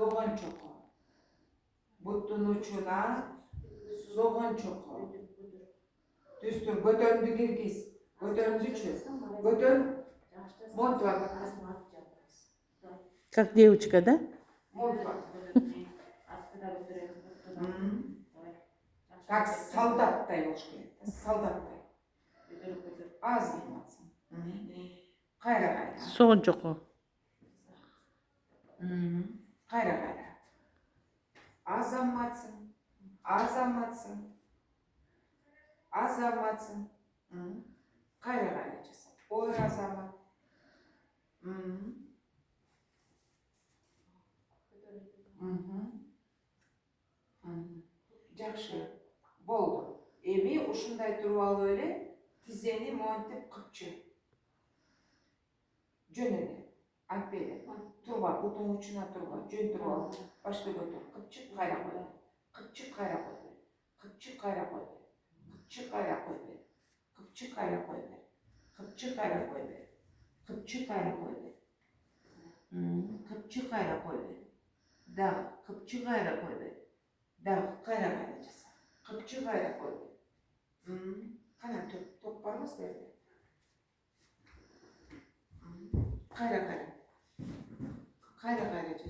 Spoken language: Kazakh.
soğan çoku. Butun uçuna soğan çoku. Düstür götürdü girgiz. Götürdü çöz. Götür mont var. Как девочка, да? Мont var. Как солдаттай болуш керек. Солдаттай. Az yematsın. Kayra kayra. Соғын жоқ қой. Kayra kayra. Az amatsın. Az amatsın. Az amatsın. Kayra kayra жасап. Ой азамат. Жақшы. Болды. Эми ушундай туруп алып эле тизени монтип кыпчы. Жөн эле. Айтып эле. Турба, бутун учуна турба, жөн туруп алып, башты көтөр. Кыпчы кайра кой. Кыпчы кайра кой. Кыпчы кайра кой. Кыпчы кайра кой. Кыпчы кайра кой. Кыпчы кайра кой. Кыпчы кайра кой. Кыпчы кайра кой. Дагы кыпчы кайра кой. Дагы кайра кайра жаса. Кыпчы кайра кой. Кана топ бармы силерде? Кайра кайра. Кайра кайра жаса.